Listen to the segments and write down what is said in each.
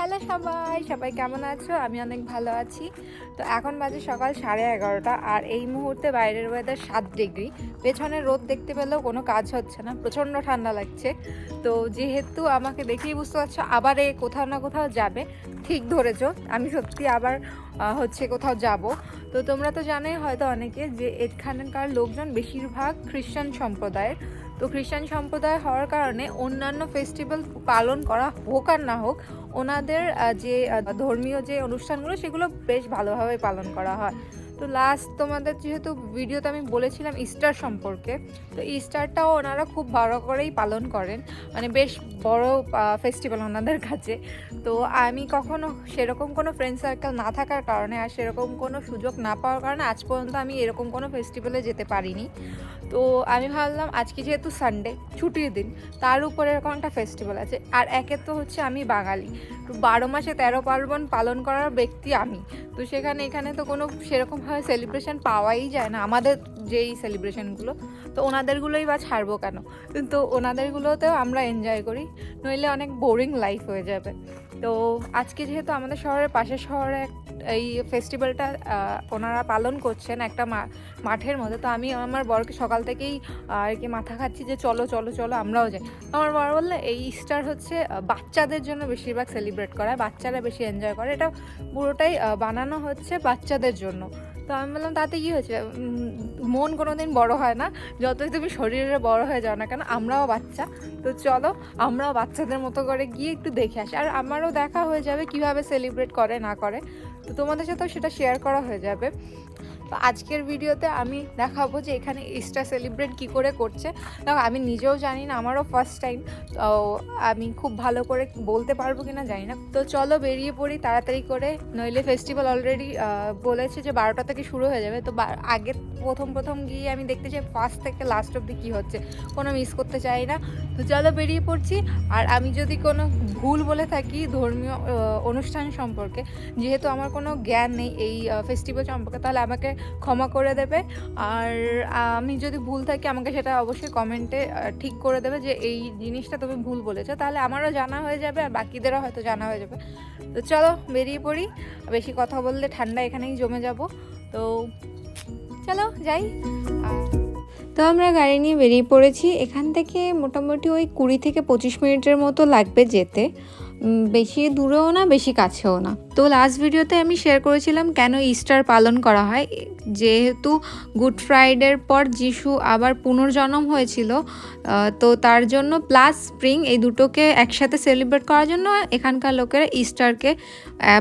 Hello সবাই কেমন আছো? আমি অনেক ভালো আছি। তো এখন বাজে সকাল 11:30 আর এই মুহূর্তে বাইরের ওয়েদার 7 ডিগ্রি। পেছনে রোদ দেখতে পেলেও কোনো কাজ হচ্ছে না, প্রচণ্ড ঠান্ডা লাগছে। তো যেহেতু আমাকে দেখেই বুঝতে পারছো আবার কোথাও না কোথাও যাবে, ঠিক ধরেছো, আমি সত্যি আবার কোথাও যাব। তো তোমরা তো জানোই হয়তো অনেকে যে এখানকার লোকজন বেশিরভাগ খ্রিস্টান সম্প্রদায়ের। তো খ্রিস্টান সম্প্রদায় হওয়ার কারণে অন্যান্য ফেস্টিভ্যাল পালন করা হোক আর না হোক, ওনাদের যে ধর্মীয় যে অনুষ্ঠানগুলো সেগুলো বেশ ভালোভাবে পালন করা হয়। তো লাস্ট তোমাদের যেহেতু ভিডিওতে আমি বলেছিলাম ইস্টার সম্পর্কে, তো ইস্টারটাও ওনারা খুব বড় করেই পালন করেন, মানে বেশ বড় ফেস্টিভ্যাল ওনাদের কাছে। তো আমি কখনো সেরকম কোনো ফ্রেন্ড সার্কেল না থাকার কারণে আর সেরকম কোনো সুযোগ না পাওয়ার কারণে আজ পর্যন্ত আমি এরকম কোনো ফেস্টিভ্যালে যেতে পারিনি। তো আমি ভাবলাম আজকে যেহেতু সানডে ছুটির দিন, তার উপরে এরকম একটা ফেস্টিভ্যাল আছে, আর একে তো হচ্ছে আমি বাঙালি, তো 12 মাসে 13 পার্বণ পালন করার ব্যক্তি আমি। তো এখানে তো কোনো সেরকমভাবে সেলিব্রেশন পাওয়াই যায় না, আমাদের যেই সেলিব্রেশনগুলো, তো ওনাদেরগুলোই বা ছাড়বো কেন? তো ওনাদেরগুলোতেও আমরা এনজয় করি, নইলে অনেক বোরিং লাইফ হয়ে যাবে। তো আজকে যেহেতু আমাদের শহরের পাশের শহরে এই ফেস্টিভ্যালটা ওনারা পালন করছেন একটা মাঠের মধ্যে, তো আমি আমার বরকে সকাল থেকেই আর কি মাথা খাচ্ছি যে চলো চলো চলো আমরাও যাই। আমার বর বললে এই ইস্টার হচ্ছে বাচ্চাদের জন্য বেশিরভাগ সেলিব্রেট করা হয়, বাচ্চারা বেশি এনজয় করে, এটা পুরোটাই বানানো হচ্ছে বাচ্চাদের জন্য। তো আমি বললাম তাতে কী হয়েছে, মন কোনো দিন বড়ো হয় না, যতই তুমি শরীরে বড় হয়ে যাও না কেন, আমরাও বাচ্চা। তো চলো আমরাও বাচ্চাদের মতো করে গিয়ে একটু দেখে আসি, আর আমারও দেখা হয়ে যাবে কিভাবে সেলিব্রেট করে না করে, তো তোমাদের সাথেও সেটা শেয়ার করা হয়ে যাবে। তো আজকের ভিডিওতে আমি দেখাবো যে এখানে ইস্টার সেলিব্রেট কী করে করছে। দেখো আমি নিজেও জানি না, আমারও ফার্স্ট টাইম, তো আমি খুব ভালো করে বলতে পারবো কিনা জানি না। তো চলো বেরিয়ে পড়ি তাড়াতাড়ি করে, নইলে ফেস্টিভ্যাল অলরেডি বলেছে যে 12টা থেকে শুরু হয়ে যাবে। তো আগে প্রথম গিয়ে আমি দেখতে চাই ফার্স্ট থেকে লাস্ট অবধি কী হচ্ছে, কোনো মিস করতে চাই না। তো চলো বেরিয়ে পড়ছি। আর আমি যদি কোনো ভুল বলে থাকি ধর্মীয় অনুষ্ঠান সম্পর্কে, যেহেতু আমার কোনো জ্ঞান নেই এই ফেস্টিভ্যাল সম্পর্কে, তাহলে আমাকে ক্ষমা করে দেবে। আর আমি যদি ভুল থাকি আমাকে সেটা অবশ্যই কমেন্টে ঠিক করে দেবে যে এই জিনিসটা তুমি ভুল বলেছো, তাহলে আমারও জানা হয়ে যাবে আর বাকিদেরও হয়তো জানা হয়ে যাবে। তো চলো বেরিয়ে পড়ি, বেশি কথা বললে ঠান্ডা এখানেই জমে যাব। তো চলো যাই। তো আমরা গাড়ি নিয়ে বেরিয়ে পড়েছি, এখান থেকে মোটামুটি ওই 20 থেকে 25 মিনিটের মতো লাগবে যেতে, বেশি দূরেও না বেশি কাছেও না। তো লাস্ট ভিডিওতে আমি শেয়ার করেছিলাম কেন ইস্টার পালন করা হয়, যেহেতু গুড ফ্রাইডের পর যিশু আবার পুনর্জন্ম হয়েছিল, তো তার জন্য প্লাস স্প্রিং এই দুটোকে একসাথে সেলিব্রেট করার জন্য এখানকার লোকেরা ইস্টারকে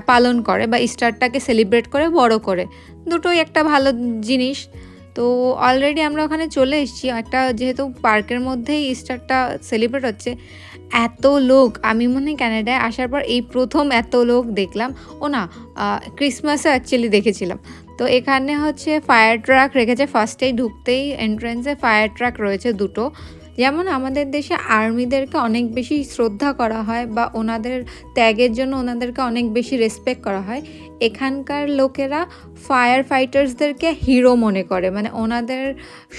পালন করে বা ইস্টারটাকে সেলিব্রেট করে বড় করে, দুটোই একটা ভালো জিনিস। তো অলরেডি আমরা ওখানে চলে এসেছি, একটা যেহেতু পার্কের মধ্যেই ইস্টারটা সেলিব্রেট হচ্ছে। এত লোক, আমি মনে হয় ক্যানাডায় আসার পর এই প্রথম এত লোক দেখলাম। ও না, ক্রিসমাসে অ্যাকচুয়ালি দেখেছিলাম। তো এখানে হচ্ছে ফায়ার ট্রাক রেখেছে, ফার্স্টেই ঢুকতেই এন্ট্রেন্সে ফায়ার ট্রাক রয়েছে দুটো। যেমন আমাদের দেশে আর্মিদেরকে অনেক বেশি শ্রদ্ধা করা হয় বা ওনাদের ত্যাগের জন্য ওনাদেরকে অনেক বেশি রেসপেক্ট করা হয়, এখানকার লোকেরা ফায়ার ফাইটার্সদেরকে হিরো মনে করে, মানে ওনাদের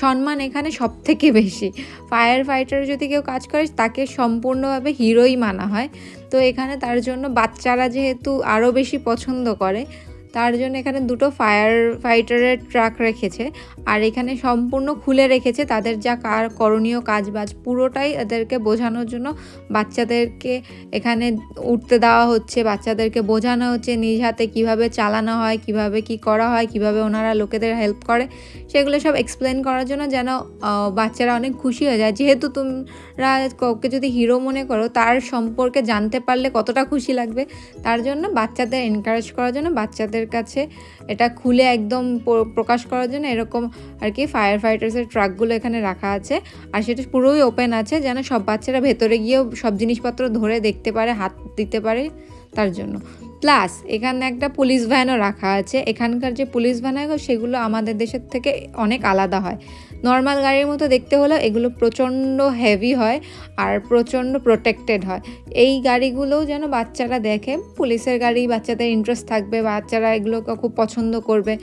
সম্মান এখানে সব থেকে বেশি। ফায়ার ফাইটার যদি কেউ কাজ করে তাকে সম্পূর্ণভাবে হিরোই মানা হয়। তো এখানে তার জন্য বাচ্চারা যেহেতু আরও বেশি পছন্দ করে, তার জন্য এখানে দুটো ফায়ার ফাইটারের ট্রাক রেখেছে, আর এখানে সম্পূর্ণ খুলে রেখেছে তাদের যা করণীয় কাজবাজ পুরোটাই এদেরকে বোঝানোর জন্য। বাচ্চাদেরকে এখানে উঠতে দেওয়া হচ্ছে, বাচ্চাদেরকে বোঝানো হচ্ছে নিজ হাতে কীভাবে চালানো হয়, কিভাবে কি করা হয়, কিভাবে ওনারা লোকেদের হেল্প করে, সেগুলো সব এক্সপ্লেন করার জন্য, যেন বাচ্চারা অনেক খুশি হয়ে যায়। যেহেতু তোমরা কাউকে যদি হিরো মনে করো, তার সম্পর্কে জানতে পারলে কতটা খুশি লাগবে, তার জন্য বাচ্চাদের এনকারেজ করার জন্য, বাচ্চাদের কাছে এটা খুলে একদম প্রকাশ করার জন্য এরকম আর কি ফায়ার ফাইটার্সের ট্রাকগুলো এখানে রাখা আছে। আর সেটা পুরোই ওপেন আছে, যেন সব বাচ্চারা ভেতরে গিয়েও সব জিনিসপত্র ধরে দেখতে পারে, হাত দিতে পারে, তার জন্য। প্লাস এখানে একটা পুলিশ ভ্যানও রাখা আছে। এখানকার যে পুলিশ ভ্যান হয় সেগুলো আমাদের দেশের থেকে অনেক আলাদা হয়, নর্মাল গাড়ির মতো দেখতে হলেও এগুলো প্রচণ্ড হেভি হয় আর প্রচণ্ড প্রোটেক্টেড হয়। এই গাড়িগুলোও যেন বাচ্চারা দেখে, পুলিশের গাড়ি বাচ্চাদের ইন্টারেস্ট থাকবে, বাচ্চারা এগুলোকে খুব পছন্দ করবে।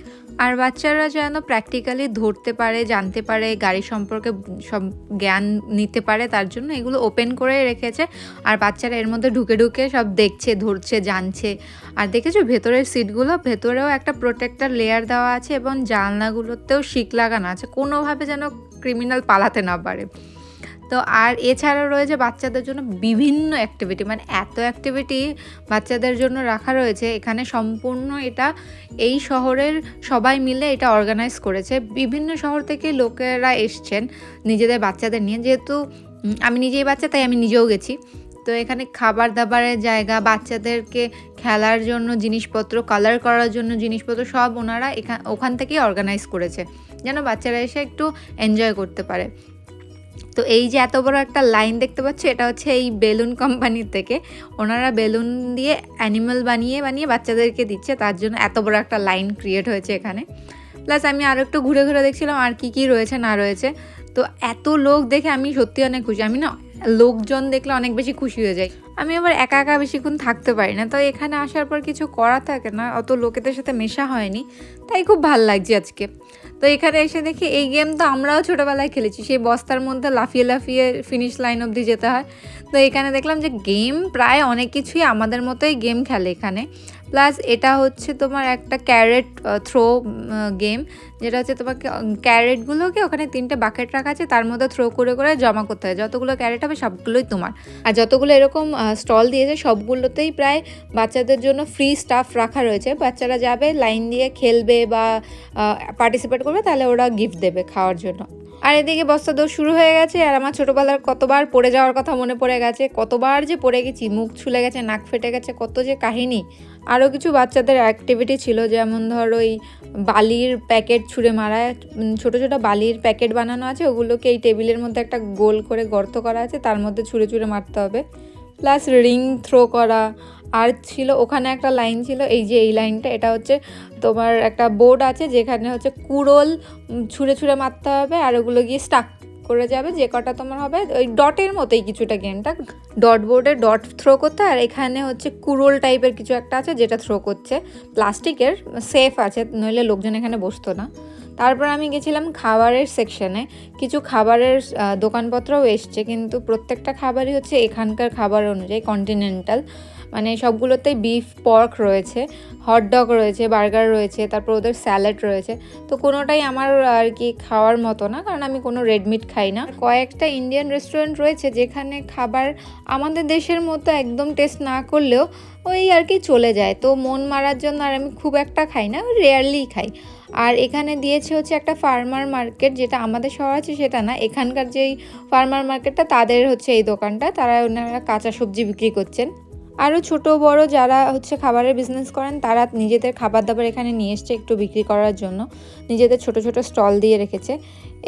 আর বাচ্চারা যেন প্র্যাকটিক্যালি ধরতে পারে, জানতে পারে, গাড়ি সম্পর্কে সব জ্ঞান নিতে পারে, তার জন্য এগুলো ওপেন করে রেখেছে। আর বাচ্চারা এর মধ্যে ঢুকে ঢুকে সব দেখছে, ধরছে, জানছে। আর দেখেছো ভেতরের সিটগুলো, ভেতরেও একটা প্রোটেক্টর লেয়ার দেওয়া আছে এবং জানলাগুলোতেও শিক লাগানো আছে, কোনোভাবে যেন ক্রিমিনাল পালাতে না পারে। তো আর এছাড়াও রয়েছে বাচ্চাদের জন্য বিভিন্ন অ্যাক্টিভিটি, মানে এত অ্যাক্টিভিটি বাচ্চাদের জন্য রাখা রয়েছে এখানে। সম্পূর্ণ এটা এই শহরের সবাই মিলে এটা অর্গানাইজ করেছে। বিভিন্ন শহর থেকে লোকেরা এসছেন নিজেদের বাচ্চাদের নিয়ে, যেহেতু আমি নিজেই বাচ্চা তাই আমি নিজেও গেছি। তো এখানে খাবার দাবারের জায়গা, বাচ্চাদেরকে খেলার জন্য জিনিসপত্র, কালার করার জন্য জিনিসপত্র সব ওনারা ওখান থেকেই অর্গানাইজ করেছে, যেন বাচ্চারা এসে একটু এনজয় করতে পারে। তো এই যে এত বড় একটা লাইন দেখতে পাচ্ছ, এটা হচ্ছে এই বেলুন কোম্পানির থেকে। ওনারা বেলুন দিয়ে অ্যানিমাল বানিয়ে বানিয়ে বাচ্চাদেরকে দিচ্ছে, তার জন্য এত বড় একটা লাইন ক্রিয়েট হয়েছে এখানে। প্লাস আমি আরও একটু ঘুরে ঘুরে দেখছিলাম আর কি কি রয়েছে না রয়েছে। তো এত লোক দেখে আমি সত্যি অনেক খুশি। আমি না লোকজন দেখলে অনেক বেশি খুশি হয়ে যাই। আমি আবার একা একা বেশিক্ষণ থাকতে পারি না, তো এখানে আসার পর কিছু করা থাকে না, অত লোকেদের সাথে মেশা হয়নি, তাই খুব ভালো লাগছে আজকে। তো এখানে এসে দেখি এই গেম তো আমরাও ছোটোবেলায় খেলেছি, সেই বস্তার মধ্যে লাফিয়ে লাফিয়ে ফিনিশ লাইন অবধি যেতে হয়। তো এখানে দেখলাম যে গেম প্রায় অনেক কিছুই আমাদের মতোই গেম খেলে এখানে। প্লাস এটা হচ্ছে তোমার একটা ক্যারেট থ্রো গেম, যেটা হচ্ছে তোমাকে ক্যারেটগুলোকে ওখানে 3টে বাকেট রাখা আছে, তার মধ্যে থ্রো করে করে জমা করতে হয়। যতগুলো ক্যারেট হবে সবগুলোই তোমার। আর যতগুলো এরকম স্টল দিয়েছে সবগুলোতেই প্রায় বাচ্চাদের জন্য ফ্রি স্টাফ রাখা রয়েছে। বাচ্চারা যাবে, লাইন দিয়ে খেলবে বা পার্টিসিপেট করবে, তাহলে ওরা গিফট দেবে খাওয়ার জন্য। আর এদিকে বস্তা দৌড় শুরু হয়ে গেছে। আর আমার ছোটোবেলার কতবার পড়ে যাওয়ার কথা মনে পড়ে গেছে, কতবার যে পড়ে গেছি, মুখ ছুলে গেছে, নাক ফেটে গেছে, কত যে কাহিনী। আরও কিছু বাচ্চাদের অ্যাক্টিভিটি ছিল, যেমন ধরো ওই বালির প্যাকেট ছুঁড়ে মারা, ছোটো ছোটো বালির প্যাকেট বানানো আছে, ওগুলোকে এই টেবিলের মধ্যে একটা গোল করে গর্ত করা আছে, তার মধ্যে ছুঁড়ে ছুঁড়ে মারতে হবে। প্লাস রিং থ্রো করা। আর ছিল ওখানে একটা লাইন ছিল, এই যে এই লাইনটা, এটা হচ্ছে তোমার একটা বোর্ড আছে যেখানে হচ্ছে কুড়োল ছুঁড়ে ছুঁড়ে মারতে হবে, আর ওগুলো গিয়ে স্টাক করে যাবে, যে কটা তোমার হবে। ওই ডটের মতোই কিছুটা গেমটা, ডট বোর্ডে ডট থ্রো করতে, আর এখানে হচ্ছে কুড়োল টাইপের কিছু একটা আছে যেটা থ্রো করছে, প্লাস্টিকের, সেফ আছে, নইলে লোকজন এখানে বসতো না। তারপর আমি গেছিলাম খাবারের সেকশনে। কিছু খাবারের দোকানপত্রও এসছে, কিন্তু প্রত্যেকটা খাবারই হচ্ছে এখানকার খাবার অনুযায়ী কন্টিনেন্টাল, মানে সবগুলোতেই বিফ, পর্ক রয়েছে, হটডগ রয়েছে, বার্গার রয়েছে, তারপর ওদের স্যালাড রয়েছে। তো কোনোটাই আমার আর কি খাওয়ার মতো না, কারণ আমি কোনো রেডমিট খাই না। কয়েকটা ইন্ডিয়ান রেস্টুরেন্ট রয়েছে যেখানে খাবার আমাদের দেশের মতো একদম টেস্ট না করলেও ওই আর কি চলে যায়, তো মন মারার জন্য আর আমি খুব একটা খাই না, রেয়ারলি খাই। আর এখানে দিয়েছে হচ্ছে একটা ফার্মার মার্কেট, যেটা আমাদের শহর আছে সেটা না, এখানকার যেই ফার্মার মার্কেটটা তাদের হচ্ছে এই দোকানটা, তারা ওনারা কাঁচা সবজি বিক্রি করছেন। আরও ছোট বড় যারা হচ্ছে খাবারের বিজনেস করেন তারা নিজেদের খাবার দাবার এখানে নিয়ে এসছে একটু বিক্রি করার জন্য, নিজেদের ছোট ছোট স্টল দিয়ে রেখেছে।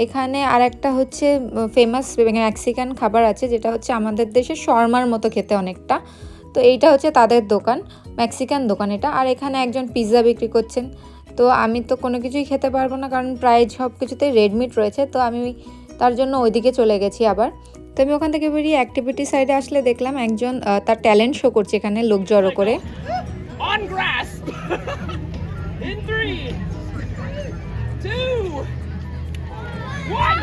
এখানে আর একটা হচ্ছে ফেমাস মেক্সিকান খাবার আছে, যেটা হচ্ছে আমাদের দেশে শর্মার মতো খেতে অনেকটা, তো এইটা হচ্ছে তাদের দোকান, মেক্সিকান দোকান এটা। আর এখানে একজন পিৎজা বিক্রি করছেন। তো আমি তো কোনো কিছুই খেতে পারবো না, কারণ প্রায় সব কিছুতেই রেডমিট রয়েছে, তো আমি তার জন্য ওইদিকে চলে গেছি আবার। তো আমি ওখান থেকে বেরিয়ে অ্যাক্টিভিটি সাইডে আসলে দেখলাম একজন তার ট্যালেন্ট শো করছে এখানে লোক জড়ো করে। On grass. In 3, 2, 1.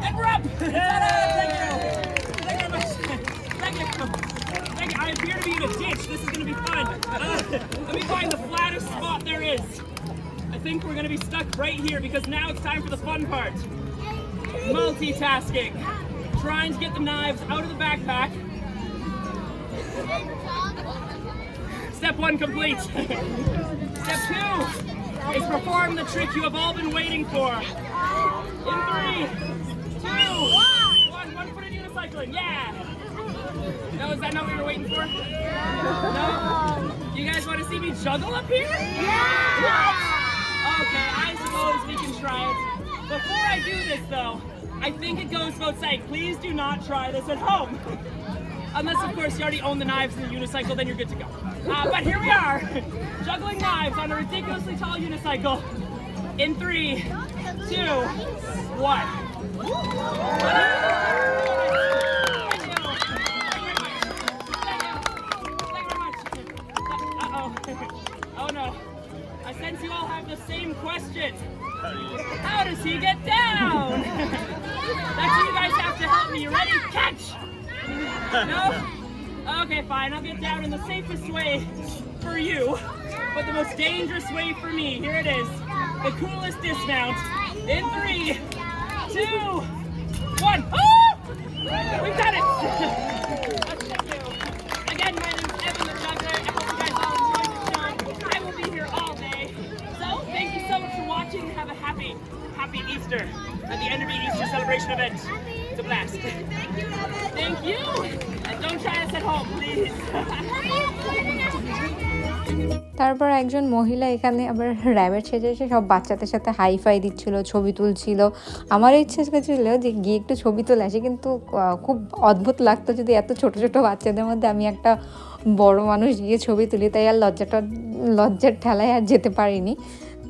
And we're up. Thank you. Thank you very much. Thank you. Thank you. I appear to be in a ditch. This is going to be fun. Let me find the flattest spot there is. I think we're going to be stuck right here because now it's time for the fun part. Multitasking. Trying to get the knives out of the backpack. Step 1 complete. Step 2 is perform the trick you have all been waiting for. In 3, 2, 1. One foot in unicycling. Yeah. No, is that not what we were waiting for? No? You guys want to see me juggle up here? Yeah. Okay, I suppose we can try it. Before I do this, though, I think it goes without saying, please do not try this at home. Unless, of course, you already own the knives in the unicycle, then you're good to go. But here we are, juggling knives on a ridiculously tall unicycle. In 3, 2, 1. Oh no. I sense you all have the same question. How does he get down? That's what you guys have to help me. You ready? Catch! No? Okay, fine. I'll get down in the safest way for you, but the most dangerous way for me. Here it is. The coolest dismount. In 3, 2, 1. Oh! We've done it! Again, my name is Evan the Juggler. I hope you guys all enjoyed the show. I will be here all day. So, thank you so much for watching. Have a happy Easter at the Enderby Easter celebration event. It's a blast. Thank you! And don't try this at home, please. তারপর একজন মহিলা এখানে আবার র্যাবেট সেজে এসে সব বাচ্চাদের সাথে হাই ফাই দিচ্ছিল, ছবি তুলছিল। আমার ইচ্ছে ছিল যে গিয়ে একটু ছবি তুলে আসি, কিন্তু খুব অদ্ভুত লাগতো যদি এত ছোট ছোট বাচ্চাদের মধ্যে আমি একটা বড় মানুষ গিয়ে ছবি তুলি, তাই আর লজ্জার ঠেলায় আর যেতে পারিনি।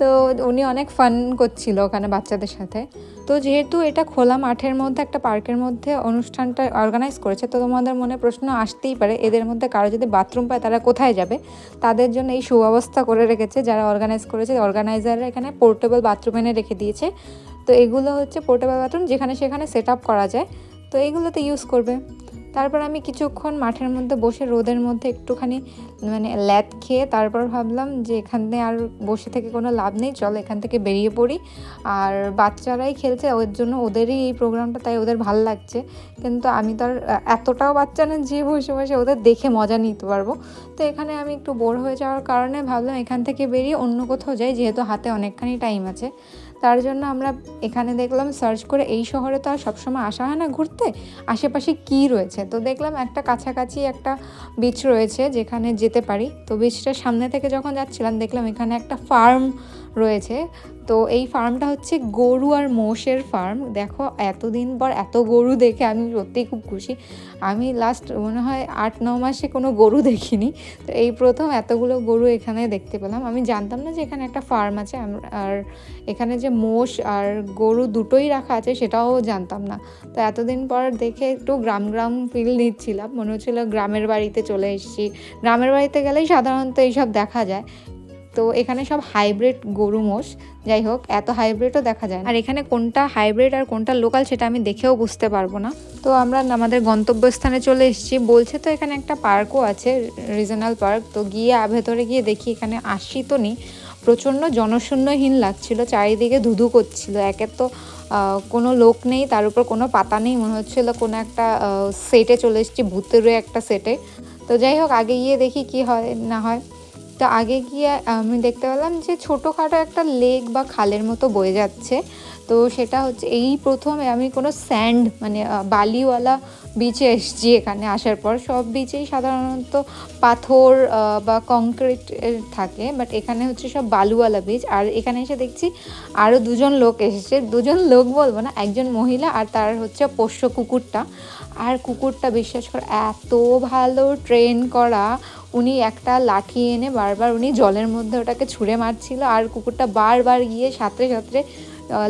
তো উনি অনেক ফান করছিল ওখানে বাচ্চাদের সাথে। তো যেহেতু এটা খোলা মাঠের মধ্যে একটা পার্কের মধ্যে অনুষ্ঠানটা অর্গানাইজ করেছে, তো তোমাদের মনে প্রশ্ন আসতেই পারে এদের মধ্যে কারো যদি বাথরুম পায় তারা কোথায় যাবে। তাদের জন্য এই সুব্যবস্থা করে রেখেছে যারা অর্গানাইজ করেছে, অর্গানাইজাররা এখানে পোর্টেবল বাথরুম এনে রেখে দিয়েছে। তো এগুলো হচ্ছে পোর্টেবল বাথরুম, যেখানে সেখানে সেট আপ করা যায়, তো এইগুলোতে ইউজ করবে। তারপর আমি কিছুক্ষণ মাঠের মধ্যে বসে রোদের মধ্যে একটুখানি ল্যাদ খেয়ে তারপর ভাবলাম যে এখানে আর বসে থেকে কোনো লাভ নেই, চলো এখান থেকে বেরিয়ে পড়ি। আর বাচ্চারাই খেলছে, ওর জন্য ওদেরই এই প্রোগ্রামটা, তাই ওদের ভাল লাগছে। কিন্তু আমি তো আর এতটাও বাচ্চা না যে বসে বসে ওদের দেখে মজা নিতে পারবো। তো এখানে আমি একটু বোর হয়ে যাওয়ার কারণে ভাবলাম এখান থেকে বেরিয়ে অন্য কোথাও যাই, যেহেতু হাতে অনেকখানি টাইম আছে। তার জন্য আমরা এখানে দেখলাম সার্চ করে, এই শহরে তো আর সবসময় আসা হয় না ঘুরতে, আশেপাশে কি রয়েছে। তো দেখলাম একটা কাছাকাছি একটা বিচ রয়েছে যেখানে যেতে পারি। তো বিচটার সামনে থেকে যখন যাচ্ছিলাম দেখলাম এখানে একটা ফার্ম রয়েছে। তো এই ফার্মটা হচ্ছে গরু আর মোষের ফার্ম। দেখো এতদিন পর এত গরু দেখে আমি সত্যিই খুব খুশি। আমি লাস্ট মনে হয় 8-9 মাসে কোনো গরু দেখিনি, তো এই প্রথম এতগুলো গরু এখানে দেখতে পেলাম। আমি জানতাম না যে এখানে একটা ফার্ম আছে, আর এখানে যে মোষ আর গরু দুটোই রাখা আছে সেটাও জানতাম না। তো এতদিন পর দেখে একটু গ্রাম ফিল নিচ্ছিলাম, মনে হচ্ছিল গ্রামের বাড়িতে চলে এসেছি। গ্রামের বাড়িতে গেলেই সাধারণত এইসব দেখা যায়। তো এখানে সব হাইব্রিড গরু মোষ, যাই হোক এত হাইব্রিডও দেখা যায় না। আর এখানে কোনটা হাইব্রিড আর কোনটা লোকাল সেটা আমি দেখেও বুঝতে পারবো না। তো আমরা আমাদের গন্তব্যস্থানে চলে এসেছি। বলছে তো এখানে একটা পার্কও আছে, রিজনাল পার্ক। তো গিয়ে ভেতরে গিয়ে দেখি এখানে আসি তো নি, প্রচণ্ড জনশূন্যহীন লাগছিল, চারিদিকে ধুধু করছিল। একে তো কোনো লোক নেই, তার উপর কোনো পাতা নেই, মনে হচ্ছিল কোনো একটা সেটে চলে এসেছি, ভূতেরও একটা সেটে। তো যাই হোক আগে গিয়ে দেখি কি হয় না হয়। তো আগে গিয়ে আমি দেখতে পেলাম যে ছোটোখাটো একটা লেক বা খালের মতো বয়ে যাচ্ছে। তো সেটা হচ্ছে এই প্রথম আমি কোনো স্যান্ড বালিওয়ালা বিচে এসেছি। এখানে আসার পর সব বিচেই সাধারণত পাথর বা কংক্রিট থাকে, বাট এখানে হচ্ছে সব বালুওয়ালা বিচ। আর এখানে এসে দেখছি আরও 2জন লোক এসেছে, 2জন লোক বলবো না, একজন মহিলা আর তার হচ্ছে পোষ্য কুকুরটা। আর কুকুরটা বিশ্বাস করে এত ভালো ট্রেন করা, উনি একটা লাঠি এনে বারবার উনি জলের মধ্যে ওটাকে ছুঁড়ে মারছিল, আর কুকুরটা বারবার গিয়ে সাঁতরে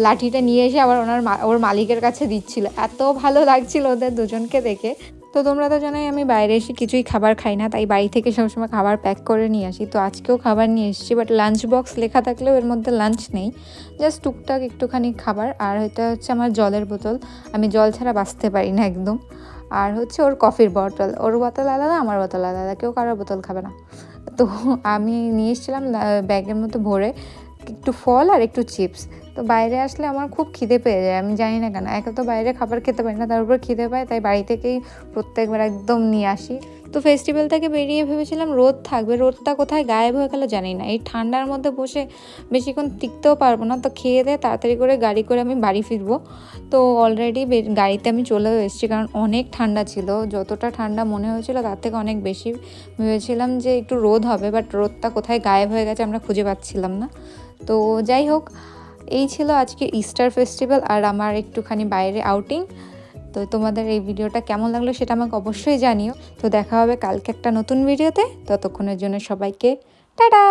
লাঠিটা নিয়ে এসে আবার ওর মালিকের কাছে দিচ্ছিল। এত ভালো লাগছিল ওদের দুজনকে দেখে। তো তোমরা তো জানোই আমি বাইরে এসে কিছুই খাবার খাই না, তাই বাড়ি থেকে সবসময় খাবার প্যাক করে নিয়ে আসি। তো আজকেও খাবার নিয়ে এসেছি, বাট লাঞ্চ বক্স লেখা থাকলেও এর মধ্যে লাঞ্চ নেই, জাস্ট টুকটাক একটুখানি খাবার। আর এটা হচ্ছে আমার জলের বোতল, আমি জল ছাড়া বাঁচতে পারি না একদম। আর হচ্ছে ওর কফির বোতল, ওর বোতল আলাদা আমার বোতল আলাদা, কেউ কারোর বোতল খাবে না। তো আমি নিয়ে এসেছিলাম ব্যাগের মতো ভরে একটু ফল আর একটু চিপস। তো বাইরে আসলে আমার খুব খিদে পেয়ে যায়, আমি জানি না কেন, একে তো বাইরে খাবার খেতে পারি না, তার উপর খিদে পায়, তাই বাড়ি থেকেই প্রত্যেকবার একদম নিয়ে আসি। তো ফেস্টিভ্যাল থেকে বেরিয়ে ভেবেছিলাম রোদ থাকবে, রোদটা কোথায় গায়েব হয়ে গেল জানি না। এই ঠান্ডার মধ্যে বসে বেশিক্ষণ টিকতেও পারবো না, তো খেয়ে দিয়ে তাড়াতাড়ি করে গাড়ি করে আমি বাড়ি ফিরবো। তো অলরেডি গাড়িতে আমি চলেও এসেছি, কারণ অনেক ঠান্ডা ছিল, যতটা ঠান্ডা মনে হয়েছিল তার থেকে অনেক বেশি। ভেবেছিলাম যে একটু রোদ হবে, বাট রোদটা কোথায় গায়েব হয়ে গেছে আমরা খুঁজে পাচ্ছিলাম না। তো যাই হোক, এই ছিল আজকে ইস্টার ফেস্টিভ্যাল আর আমার একটুখানি বাইরে আউটিং। তো তোমাদের এই ভিডিওটা কেমন লাগলো সেটা আমাকে অবশ্যই জানিও। তো দেখা হবে কালকে একটা নতুন ভিডিওতে, ততক্ষণের জন্য সবাইকে টাটা।